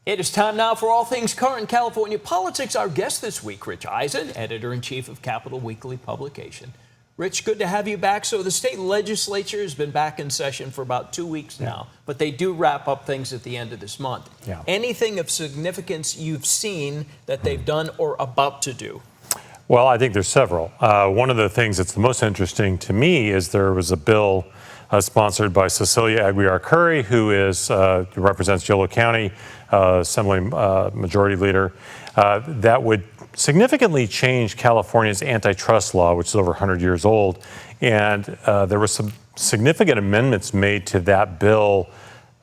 It is time now for all things current California politics. Our guest this week, Rich Eisen, editor-in-chief of Capital Weekly publication. Rich, good to have you back. So the state legislature has been back in session for about 2 weeks now, but they do wrap up things at the end of this month. Anything of significance you've seen that they've done or about to do? Well, I think there's several. One of the things that's the most interesting to me is there was a bill sponsored by Cecilia Aguiar-Curry, who represents Yolo County, Assembly Majority Leader, that would significantly change California's antitrust law, which is over 100 years old. And there were some significant amendments made to that bill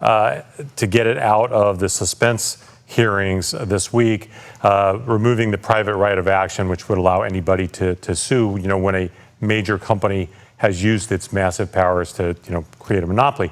to get it out of the suspense hearings this week, removing the private right of action, which would allow anybody to sue, when a major company has used its massive powers to, create a monopoly.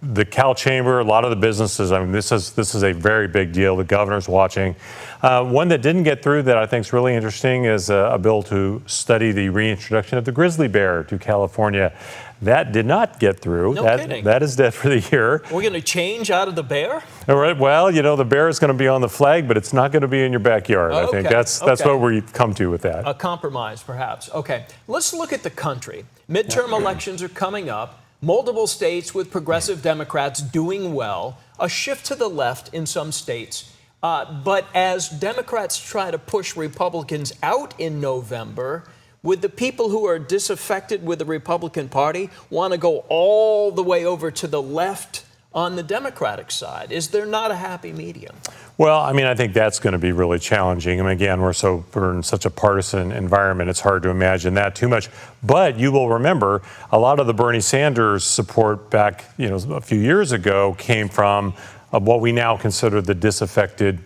The Cal Chamber, a lot of the businesses, this is a very big deal. The governor's watching. One that didn't get through that I think is really interesting is a bill to study the reintroduction of the grizzly bear to California. That did not get through. No kidding. That is dead for the year. We're going to change out of the bear? All right. Well, the bear is going to be on the flag, but it's not going to be in your backyard. I think that's what we've come to with that. A compromise, perhaps. Okay. Let's look at the country. Midterm elections are coming up. Multiple states with progressive Democrats doing well. A shift to the left in some states. But as Democrats try to push Republicans out in November, would the people who are disaffected with the Republican Party want to go all the way over to the left on the Democratic side? Is there not a happy medium? Well, I think that's going to be really challenging. Again, we're in such a partisan environment, it's hard to imagine that too much. But you will remember a lot of the Bernie Sanders support back, a few years ago came from what we now consider the disaffected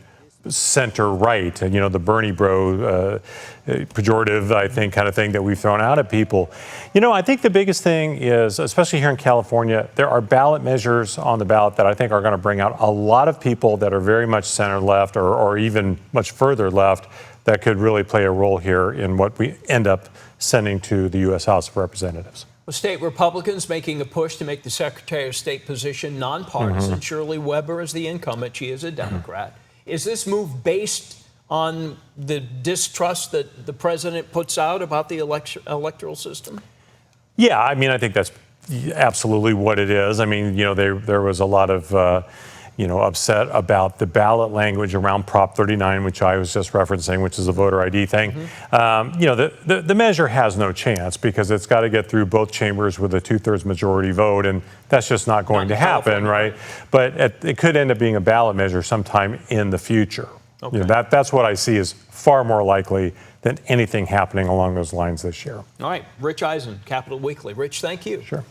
center right, and the Bernie bro pejorative, I think, kind of thing that we've thrown out at people. I think the biggest thing is, especially here in California, there are ballot measures on the ballot that I think are going to bring out a lot of people that are very much center left or even much further left that could really play a role here in what we end up sending to the U.S. House of Representatives. Well, state Republicans making a push to make the Secretary of State position nonpartisan. Shirley Weber is the incumbent. She is a Democrat. Is this move based on the distrust that the president puts out about the electoral system? Yeah, I think that's absolutely what it is. There was a lot of, upset about the ballot language around Prop 39, which I was just referencing, which is a voter ID thing. The measure has no chance because it's got to get through both chambers with a 2/3 majority vote, and that's just not going to happen, right? But it could end up being a ballot measure sometime in the future. Okay. That's what I see as far more likely than anything happening along those lines this year. All right. Rich Eisen, Capital Weekly. Rich, thank you. Sure.